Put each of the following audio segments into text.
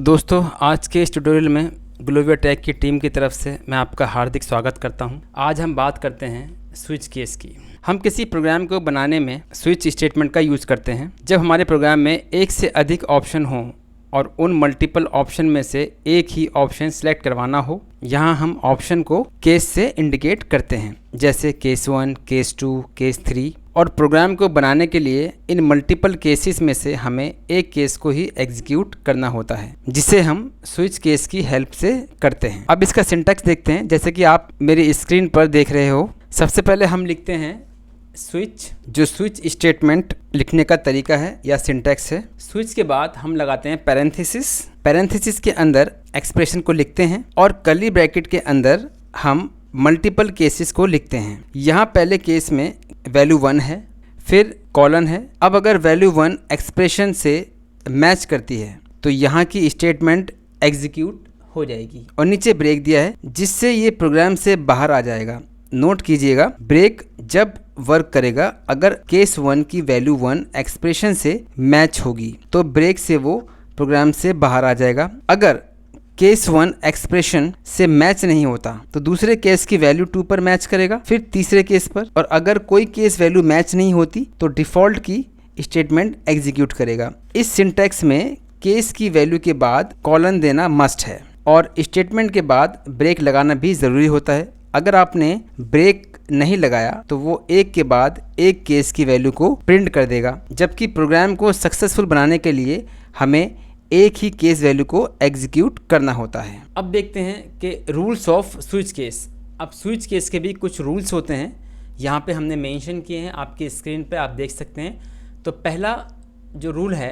दोस्तों, आज के इस ट्यूटोरियल में ग्लोविया टेक की टीम की तरफ से मैं आपका हार्दिक स्वागत करता हूं। आज हम बात करते हैं स्विच केस की। हम किसी प्रोग्राम को बनाने में स्विच स्टेटमेंट का यूज़ करते हैं जब हमारे प्रोग्राम में एक से अधिक ऑप्शन हों और उन मल्टीपल ऑप्शन में से एक ही ऑप्शन सेलेक्ट करवाना हो। यहाँ हम ऑप्शन को केस से इंडिकेट करते हैं, जैसे केस 1, केस 2, केस 3। और प्रोग्राम को बनाने के लिए इन मल्टीपल केसेस में से हमें एक केस को ही एग्जीक्यूट करना होता है, जिसे हम स्विच केस की हेल्प से करते हैं। अब इसका सिंटैक्स देखते हैं, जैसे कि आप मेरी स्क्रीन पर देख रहे हो। सबसे पहले हम लिखते हैं स्विच, जो स्विच स्टेटमेंट लिखने का तरीका है या सिंटैक्स है। स्विच के बाद हम लगाते हैं पैरेंथेसिस। पैरेंथेसिस के अंदर एक्सप्रेशन को लिखते हैं और कर्ली ब्रैकेट के अंदर हम मल्टीपल केसेस को लिखते हैं। यहाँ पहले केस में वैल्यू 1 है, फिर कॉलन है। अब अगर वैल्यू 1 एक्सप्रेशन से मैच करती है तो यहाँ की स्टेटमेंट एग्जीक्यूट हो जाएगी और नीचे ब्रेक दिया है, जिससे ये प्रोग्राम से बाहर आ जाएगा। नोट कीजिएगा, ब्रेक जब वर्क करेगा अगर केस 1 की वैल्यू 1 एक्सप्रेशन से मैच होगी तो ब्रेक से वो प्रोग्राम से बाहर आ जाएगा। अगर केस 1 एक्सप्रेशन से मैच नहीं होता तो दूसरे केस की वैल्यू 2 पर मैच करेगा, फिर तीसरे केस पर, और अगर कोई केस वैल्यू मैच नहीं होती तो डिफ़ॉल्ट की स्टेटमेंट एग्जीक्यूट करेगा। इस सिंटैक्स में केस की वैल्यू के बाद कॉलन देना मस्ट है और स्टेटमेंट के बाद ब्रेक लगाना भी ज़रूरी होता है। अगर आपने ब्रेक नहीं लगाया तो वो एक के बाद एक केस की वैल्यू को प्रिंट कर देगा, जबकि प्रोग्राम को सक्सेसफुल बनाने के लिए हमें एक ही केस वैल्यू को एग्जीक्यूट करना होता है। अब देखते हैं कि रूल्स ऑफ स्विच केस। अब स्विच केस के भी कुछ रूल्स होते हैं, यहाँ पे हमने मेंशन किए हैं, आपकी स्क्रीन पे आप देख सकते हैं। तो पहला जो रूल है,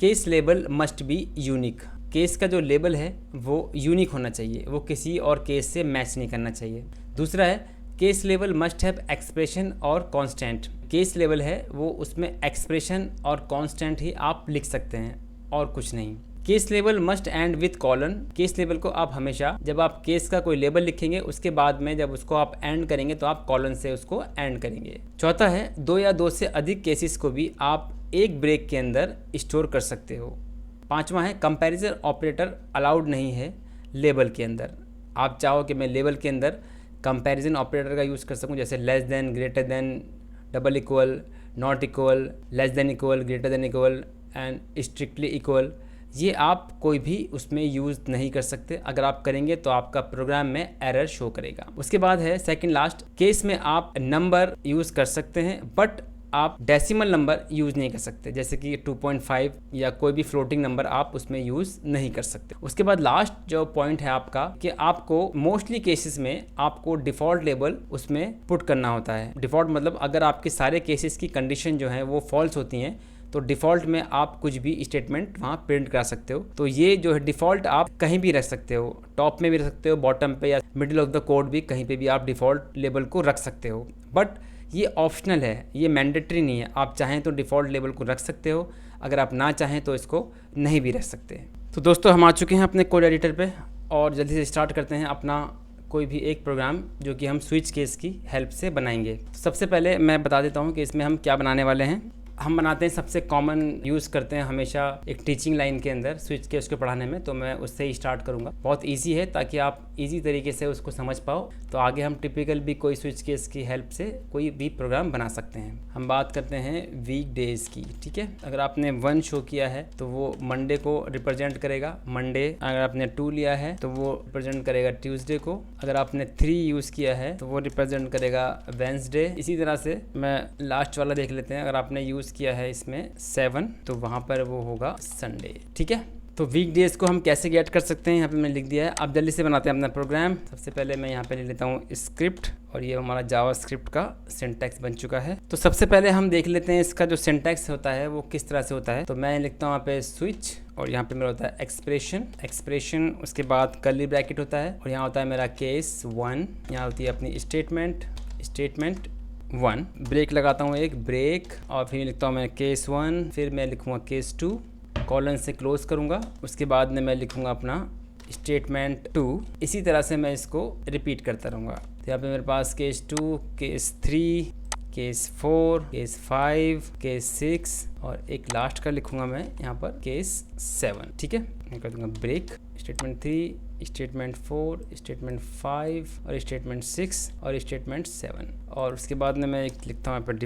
case label must be unique. Case का जो लेबल है वो यूनिक होना चाहिए, वो किसी और केस से मैच नहीं करना चाहिए। दूसरा है, case label must have expression और कांस्टेंट। केस लेबल है वो उसमें एक्सप्रेशन और कांस्टेंट ही आप लिख सकते हैं और कुछ नहीं। Case label must and with colon. Case label को आप हमेशा जब आप केस का कोई लेबल लिखेंगे उसके बाद में जब उसको आप एंड करेंगे तो आप कॉलन से उसको एंड करेंगे। चौथा है, 2 या 2 से अधिक केसेस को भी आप एक ब्रेक के अंदर स्टोर कर सकते हो। पांचवा है, कंपैरिजन ऑपरेटर अलाउड नहीं है लेबल के अंदर। आप चाहो कि मैं लेबल के अंदर कंपैरिजन ऑपरेटर का यूज़ कर सकूं, जैसे less than, greater than, double equal, not equal, less than equal, greater than equal and strictly equal. ये आप कोई भी उसमें यूज़ नहीं कर सकते। अगर आप करेंगे तो आपका प्रोग्राम में एरर शो करेगा। उसके बाद है सेकंड लास्ट, केस में आप नंबर यूज़ कर सकते हैं बट आप डेसिमल नंबर यूज़ नहीं कर सकते, जैसे कि 2.5 या कोई भी फ्लोटिंग नंबर आप उसमें यूज़ नहीं कर सकते। उसके बाद लास्ट जो पॉइंट है आपका, कि आपको मोस्टली केसेस में आपको डिफ़ॉल्ट लेबल उसमें पुट करना होता है। डिफ़ॉल्ट मतलब अगर आपके सारे केसेस की कंडीशन जो है वो फॉल्स होती हैं तो डिफ़ॉल्ट में आप कुछ भी स्टेटमेंट वहाँ प्रिंट करा सकते हो। तो ये जो है डिफ़ॉल्ट आप कहीं भी रख सकते हो, टॉप में भी रख सकते हो, बॉटम पे, या मिडिल ऑफ द कोड भी कहीं पे भी आप डिफ़ॉल्ट लेबल को रख सकते हो। बट ये ऑप्शनल है, ये मैंडेटरी नहीं है। आप चाहें तो डिफ़ॉल्ट लेबल को रख सकते हो, अगर आप ना चाहें तो इसको नहीं भी रख सकते। तो दोस्तों, हम आ चुके हैं अपने कोड एडिटर पे और जल्दी से स्टार्ट करते हैं अपना कोई भी एक प्रोग्राम जो कि हम स्विच केस की हेल्प से बनाएंगे। तो सबसे पहले मैं बता देता हूँ कि इसमें हम क्या बनाने वाले हैं। हम बनाते हैं, सबसे कॉमन यूज़ करते हैं हमेशा एक टीचिंग लाइन के अंदर स्विच केस को पढ़ाने में, तो मैं उससे ही स्टार्ट करूँगा। बहुत इजी है ताकि आप इजी तरीके से उसको समझ पाओ। तो आगे हम टिपिकल भी कोई स्विच केस की हेल्प से कोई भी प्रोग्राम बना सकते हैं। हम बात करते हैं वीक डेज़ की, ठीक है। अगर आपने 1 शो किया है तो वो मंडे को रिप्रेजेंट करेगा, मंडे। अगर आपने 2 लिया है तो वो रिप्रेजेंट करेगा ट्यूसडे को। अगर आपने 3 यूज़ किया है तो वो रिप्रेजेंट करेगा वेंसडे। इसी तरह से मैं लास्ट वाला देख लेते हैं। अगर आपने यूज़ किया है इसमें 7 तो वहाँ पर वो होगा संडे, ठीक है। तो वीक डेज़ को हम कैसे गेट कर सकते हैं, यहाँ पे मैंने लिख दिया है। अब जल्दी से बनाते हैं अपना प्रोग्राम। सबसे पहले मैं यहाँ पे ले लेता हूँ स्क्रिप्ट, और ये हमारा जावा स्क्रिप्ट का सिंटैक्स बन चुका है। तो सबसे पहले हम देख लेते हैं इसका जो सिंटैक्स होता है वो किस तरह से होता है। तो मैं लिखता हूँ यहाँ पे स्विच, और यहाँ पे मेरा होता है एक्सप्रेशन, उसके बाद कर्ली ब्रैकेट होता है, और यहाँ होता है मेरा केस 1, यहाँ होती है अपनी स्टेटमेंट 1, ब्रेक लगाता हूँ एक ब्रेक, और फिर लिखता हूँ मैं केस 1, फिर मैं लिखूँगा केस 2, कॉलन से क्लोज करूँगा। उसके बाद में मैं लिखूँगा अपना स्टेटमेंट 2। इसी तरह से मैं इसको रिपीट करता रहूँगा। तो यहाँ पे मेरे पास case 2, case 3, case 4, case 5, case 6 और एक लास्ट का लिखूंगा मैं यहाँ पर केस 7। ठीक है, मैं कर दूंगा ब्रेक, स्टेटमेंट 3, स्टेटमेंट 4, स्टेटमेंट 5 और स्टेटमेंट 6 और स्टेटमेंट 7। और उसके बाद में मैं एक लिखता हूँ यहाँ पर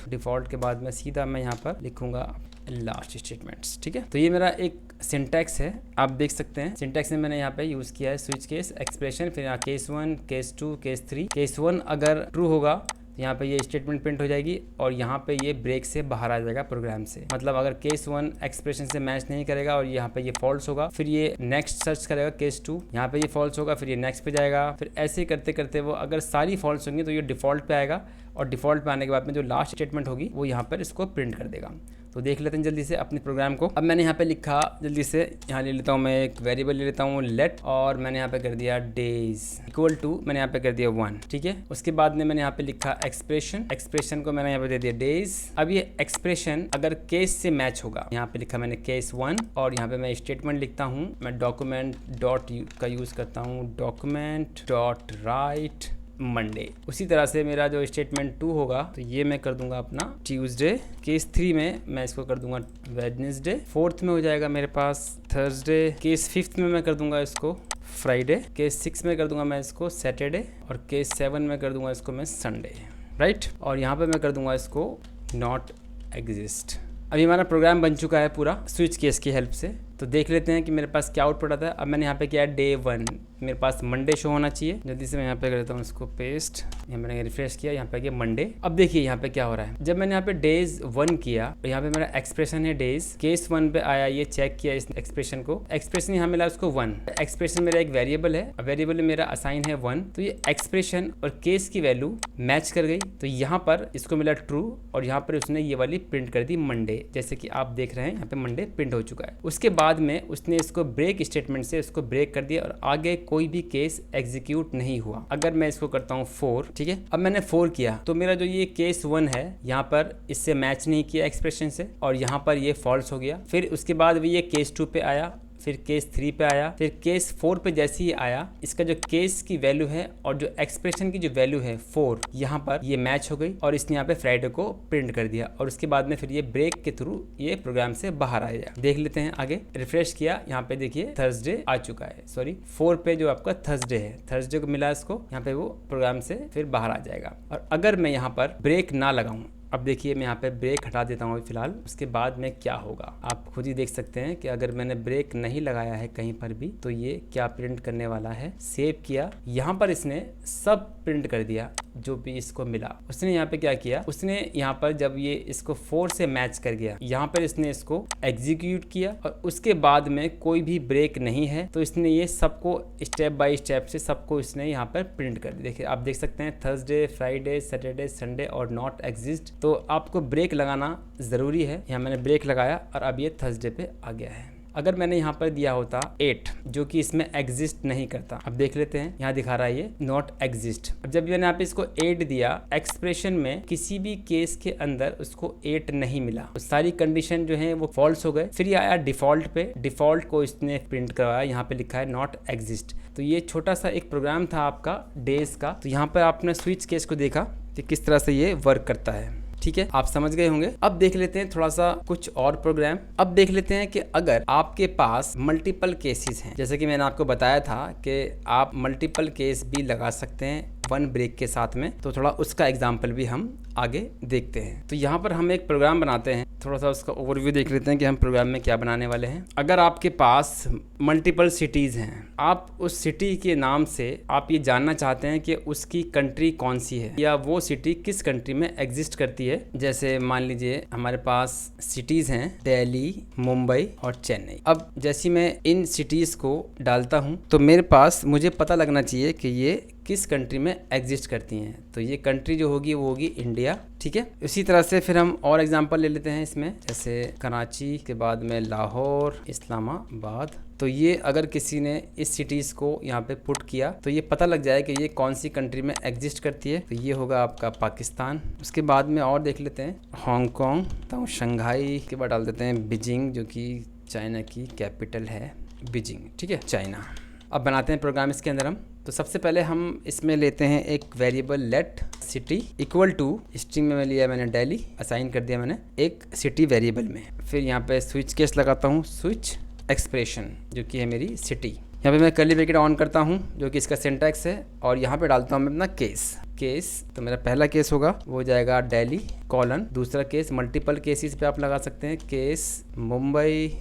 डिफ़ॉल्ट के बाद में सीधा मैं यहाँ पर लिखूँगा लास्ट स्टेटमेंट्स। ठीक है, तो ये मेरा एक सिंटैक्स है, आप देख सकते हैं सिंटैक्स में मैंने यहाँ पे यूज़ किया है स्विच केस, एक्सप्रेशन, फिर यहाँ केस 1, केस 2, केस 3। केस 1 अगर ट्रू होगा यहाँ पे ये स्टेटमेंट प्रिंट हो जाएगी और यहाँ पे ये ब्रेक से बाहर आ जाएगा प्रोग्राम से। मतलब अगर केस 1 एक्सप्रेशन से मैच नहीं करेगा और यहाँ पे ये फॉल्स होगा, फिर ये नेक्स्ट सर्च करेगा केस 2, यहाँ पे ये फॉल्स होगा, फिर ये नेक्स्ट पे जाएगा, फिर ऐसे करते करते वो अगर सारी फॉल्स होंगी तो ये डिफ़ॉल्ट पे आएगा और डिफ़ॉल्ट पे आने के बाद में जो लास्ट स्टेटमेंट होगी वो यहाँ पर इसको प्रिंट कर देगा। तो देख लेते हैं जल्दी से अपने प्रोग्राम को। अब मैंने यहाँ पे लिखा, जल्दी से यहाँ ले लेता हूँ, मैं एक वेरिएबल ले लेता हूँ लेट, और मैंने यहाँ पे कर दिया डेज इक्वल टू, मैंने यहाँ पे कर दिया 1। ठीक है, उसके बाद में मैंने यहाँ पे लिखा एक्सप्रेशन को मैंने यहाँ पे दे दिया डेज। अब ये एक्सप्रेशन अगर केस से मैच होगा, यहाँ पे लिखा मैंने केस 1, और यहाँ पे मैं स्टेटमेंट लिखता हूँ, मैं डॉक्यूमेंट डॉट का यूज़ करता हूँ, डॉक्यूमेंट डॉट राइट मंडे। उसी तरह से मेरा जो स्टेटमेंट 2 होगा तो ये मैं कर दूंगा अपना ट्यूसडे। केस 3 में मैं इसको कर दूंगा वेडनेसडे। 4th में हो जाएगा मेरे पास थर्सडे। केस 5th में मैं कर दूंगा इसको फ्राइडे। केस 6 में कर दूंगा मैं इसको सैटरडे, और केस 7 में कर दूंगा इसको मैं संडे, राइट। और यहाँ पे मैं कर दूंगा इसको नॉट एग्जिस्ट। अभी हमारा प्रोग्राम बन चुका है पूरा स्विच केस की हेल्प से। तो देख लेते हैं कि मेरे पास क्या आउटपुट आता है। अब मैंने यहाँ पे किया डे 1, मेरे पास मंडे शो होना चाहिए। जल्दी से मैं यहाँ पे कर देता हूँ इसको पेस्ट, यहाँ मैंने रिफ्रेश किया, यहाँ पे किया मंडे। अब देखिए यहाँ पे क्या हो रहा है, जब मैंने यहाँ पे डेज 1 किया तो यहाँ पे मेरा एक्सप्रेशन है डेज, केस 1 पे आया, ये चेक किया इस एक्सप्रेशन को, एक्सप्रेशन यहाँ मिला उसको 1। एक्सप्रेशन मेरा एक वेरिएबल है, वेरिएबल में मेरा असाइन है 1, तो ये एक्सप्रेशन और केस की वैल्यू मैच कर गई, तो यहाँ पर इसको मिला ट्रू, और यहाँ पर उसने ये वाली प्रिंट कर दी मंडे, जैसे कि आप देख रहे हैं यहाँ पे मंडे प्रिंट हो चुका है। उसके बाद में उसने इसको ब्रेक स्टेटमेंट से इसको ब्रेक कर दिया और आगे कोई भी केस एग्जीक्यूट नहीं हुआ। अगर मैं इसको करता हूँ 4, ठीक है, अब मैंने 4 किया तो मेरा जो ये केस 1 है यहाँ पर इससे मैच नहीं किया एक्सप्रेशन से, और यहाँ पर ये फॉल्स हो गया। फिर उसके बाद भी ये केस 2 पे आया, फिर केस 3 पे आया, फिर केस 4 पे जैसे ही आया, इसका जो केस की वैल्यू है और जो एक्सप्रेशन की जो वैल्यू है 4, यहाँ पर ये मैच हो गई और इसने यहाँ पे फ्राइडे को प्रिंट कर दिया। और उसके बाद में फिर ये ब्रेक के थ्रू ये प्रोग्राम से बाहर आया। देख लेते हैं आगे, रिफ्रेश किया, यहाँ पे देखिए थर्सडे आ चुका है, सॉरी 4 पे जो आपका थर्सडे है, थर्सडे को मिला इसको, यहाँ पे वो प्रोग्राम से फिर बाहर आ जाएगा। और अगर मैं यहाँ पर ब्रेक ना लगाऊं, अब देखिए मैं यहाँ पे ब्रेक हटा देता हूँ फिलहाल, उसके बाद में क्या होगा आप खुद ही देख सकते हैं कि अगर मैंने ब्रेक नहीं लगाया है कहीं पर भी तो ये क्या प्रिंट करने वाला है। सेव किया, यहाँ पर इसने सब प्रिंट कर दिया जो भी इसको मिला। उसने यहाँ पे क्या किया, उसने यहाँ पर जब ये इसको 4 से मैच कर गया, यहाँ पर इसने इसको एग्जीक्यूट किया और उसके बाद में कोई भी ब्रेक नहीं है, तो इसने ये सबको स्टेप बाय स्टेप से सबको इसने यहाँ पर प्रिंट कर दिया। देखिए आप देख सकते हैं थर्सडे, फ्राइडे, सैटरडे, संडे और नॉट एग्जिस्ट। तो आपको ब्रेक लगाना ज़रूरी है। यहाँ मैंने ब्रेक लगाया और अब ये थर्सडे पे आ गया है। अगर मैंने यहाँ पर दिया होता 8 जो कि इसमें एग्जिस्ट नहीं करता, अब देख लेते हैं, यहाँ दिखा रहा है ये नॉट एग्जिस्ट। अब जब मैंने यहाँ पे इसको 8 दिया, एक्सप्रेशन में किसी भी केस के अंदर उसको 8 नहीं मिला, तो सारी कंडीशन जो है वो फॉल्स हो गए। फिर ये आया डिफॉल्ट पे, डिफॉल्ट को इसने प्रिंट करवाया, यहाँ पे लिखा है नॉट एग्जिस्ट। तो ये छोटा सा एक प्रोग्राम था आपका डेज का। तो यहाँ पर आपने स्विच केस को देखा कि किस तरह से ये वर्क करता है। ठीक है, आप समझ गए होंगे। अब देख लेते हैं थोड़ा सा कुछ और प्रोग्राम। अब देख लेते हैं कि अगर आपके पास मल्टीपल केसेस हैं, जैसे कि मैंने आपको बताया था कि आप मल्टीपल केस भी लगा सकते हैं 1 ब्रेक के साथ में, तो थोड़ा उसका एग्जाम्पल भी हम आगे देखते हैं। तो यहाँ पर हम एक प्रोग्राम बनाते हैं, थोड़ा सा उसका ओवरव्यू देख लेते हैं कि हम प्रोग्राम में क्या बनाने वाले हैं। अगर आपके पास मल्टीपल सिटीज़ हैं, आप उस सिटी के नाम से आप ये जानना चाहते हैं कि उसकी कंट्री कौन सी है या वो सिटी किस कंट्री में एग्जिस्ट करती है। जैसे मान लीजिए हमारे पास सिटीज़ हैं दिल्ली, मुंबई और चेन्नई। अब जैसे मैं इन सिटीज़ को डालता हूँ तो मेरे पास मुझे पता लगना चाहिए कि ये किस कंट्री में एग्जिस्ट करती हैं। तो ये कंट्री जो होगी वो होगी इंडिया। ठीक है, इसी तरह से फिर हम और एग्जांपल ले लेते हैं इसमें, जैसे कराची के बाद में लाहौर, इस्लामाबाद। तो ये अगर किसी ने इस सिटीज़ को यहाँ पे पुट किया तो ये पता लग जाए कि ये कौन सी कंट्री में एग्जिस्ट करती है। तो ये होगा आपका पाकिस्तान। उसके बाद में और देख लेते हैं हांगकॉन्ग, तो शंघाई के बाद डाल देते हैं बीजिंग, जो कि चाइना की कैपिटल है बीजिंग। ठीक है, चाइना। अब बनाते हैं प्रोग्राम इसके अंदर हम। तो सबसे पहले हम इसमें लेते हैं एक variable let city equal to, string में लिया मैंने दिल्ली, असाइन कर दिया मैंने एक सिटी वेरिएबल में। फिर यहाँ पे स्विच केस लगाता हूँ, स्विच एक्सप्रेशन जो कि है मेरी सिटी। यहाँ पे मैं कर्ली ब्रैकेट ऑन करता हूँ जो कि इसका सिंटैक्स है, और यहाँ पे डालता हूँ मैं अपना केस। तो मेरा पहला केस होगा वो हो जाएगा दिल्ली कॉलन, दूसरा केस मल्टीपल केसेस पे आप लगा सकते हैं, केस मुंबई,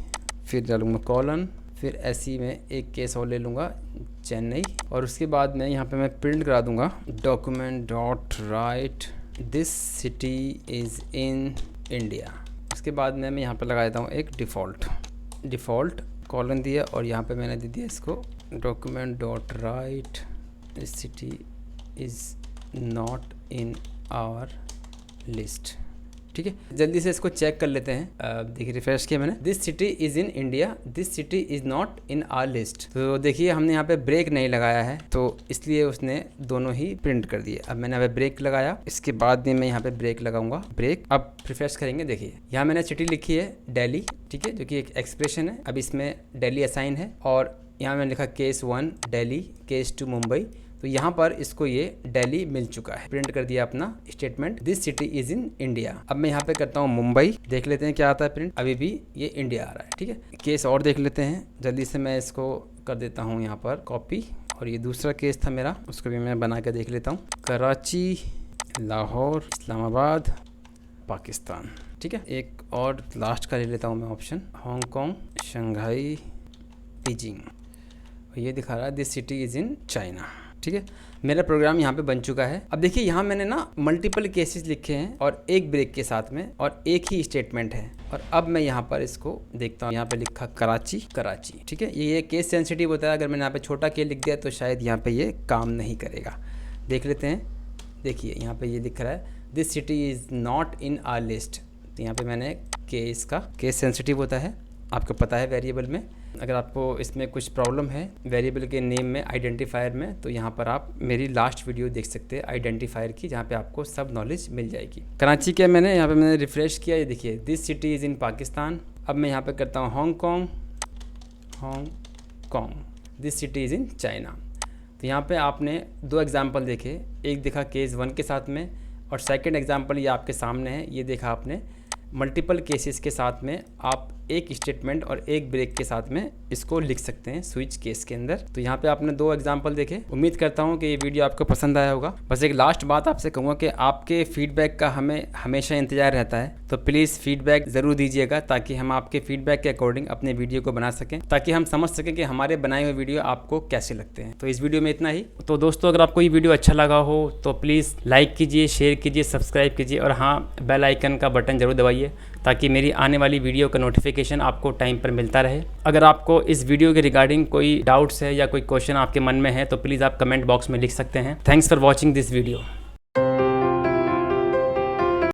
फिर डालूंगा कॉलन, फिर ऐसी में एक केस और ले लूँगा चेन्नई, और उसके बाद में यहाँ पे मैं प्रिंट करा दूँगा document dot write this city is in India. उसके बाद में मैं यहाँ पे लगा देता हूँ एक डिफ़ॉल्ट कॉलन दिया, और यहाँ पे मैंने दे दिया इसको document dot write this city is not in our list. ठीक है, जल्दी से इसको चेक कर लेते हैं। देखिए रिफ्रेश किया मैंने, this city is in India, this city is not in our list. तो देखिए हमने यहाँ पे ब्रेक नहीं लगाया है, तो इसलिए उसने दोनों ही प्रिंट कर दिए। अब मैंने यहाँ पे ब्रेक लगाया, इसके बाद में मैं यहाँ पे ब्रेक लगाऊंगा, ब्रेक। अब रिफ्रेश करेंगे, देखिए यहाँ मैंने सिटी लिखी है दिल्ली, ठीक है, जो कि एक एक्सप्रेशन है। अब इसमें दिल्ली असाइन है, और यहाँ मैंने लिखा केस 1 दिल्ली, केस 2 मुंबई। तो यहाँ पर इसको ये दिल्ली मिल चुका है, प्रिंट कर दिया अपना statement this city is in India. अब मैं यहाँ पे करता हूँ मुंबई, देख लेते हैं क्या आता है प्रिंट। अभी भी ये इंडिया आ रहा है। ठीक है, केस और देख लेते हैं जल्दी से, मैं इसको कर देता हूँ यहाँ पर कॉपी, और ये दूसरा केस था मेरा, उसको भी मैं बना के देख लेता हूँ। कराची, लाहौर, इस्लामाबाद, पाकिस्तान। ठीक है, एक और लास्ट का ले लेता हूँ मैं ऑप्शन, हांगकॉन्ग, शंघाई, बीजिंग। ये दिखा रहा है this city is in China. ठीक है, मेरा प्रोग्राम यहाँ पे बन चुका है। अब देखिए यहाँ मैंने ना मल्टीपल केसेस लिखे हैं और एक ब्रेक के साथ में, और एक ही स्टेटमेंट है। और अब मैं यहाँ पर इसको देखता हूँ, यहाँ पे लिखा कराची। ठीक है, ये केस सेंसिटिव होता है, अगर मैंने यहाँ पे छोटा के लिख दिया तो शायद यहाँ पे ये काम नहीं करेगा। देख लेते हैं, देखिए यहाँ पे ये दिख रहा है this city is not in our list. तो यहाँ पे मैंने केस सेंसिटिव होता है, आपको पता है वेरिएबल में। अगर आपको इसमें कुछ प्रॉब्लम है वेरिएबल के नेम में, आइडेंटिफायर में, तो यहाँ पर आप मेरी लास्ट वीडियो देख सकते हैं आइडेंटिफायर की, जहाँ पे आपको सब नॉलेज मिल जाएगी। कराची के मैंने यहाँ पे मैंने रिफ्रेश किया, ये देखिए दिस सिटी इज़ इन पाकिस्तान। अब मैं यहाँ पे करता हूँ Hong Kong, this city is in China. तो यहाँ पे आपने 2 एग्जाम्पल देखे, एक देखा केस 1 के साथ में, और सेकेंड एग्जाम्पल ये आपके सामने है, ये देखा आपने मल्टीपल केसेस के साथ में आप एक स्टेटमेंट और एक ब्रेक के साथ में इसको लिख सकते हैं स्विच केस के अंदर। तो यहाँ पे आपने 2 एग्जाम्पल देखे। उम्मीद करता हूँ कि ये वीडियो आपको पसंद आया होगा। बस एक लास्ट बात आपसे कहूँगा कि आपके फीडबैक का हमें हमेशा इंतजार रहता है, तो प्लीज़ फीडबैक ज़रूर दीजिएगा, ताकि हम आपके फीडबैक के अकॉर्डिंग अपने वीडियो को बना सकें, ताकि हम समझ सकें कि हमारे बनाए हुए वीडियो आपको कैसे लगते हैं। तो इस वीडियो में इतना ही। तो दोस्तों, अगर आपको ये वीडियो अच्छा लगा हो तो प्लीज़ लाइक कीजिए, शेयर कीजिए, सब्सक्राइब कीजिए, और हाँ, बेल आइकन का बटन ज़रूर दबाइए, ताकि मेरी आने वाली वीडियो का नोटिफिकेशन आपको टाइम पर मिलता रहे। अगर आपको इस वीडियो के रिगार्डिंग कोई डाउट्स है या कोई क्वेश्चन आपके मन में है तो प्लीज़ आप कमेंट बॉक्स में लिख सकते हैं। Thanks for watching this video.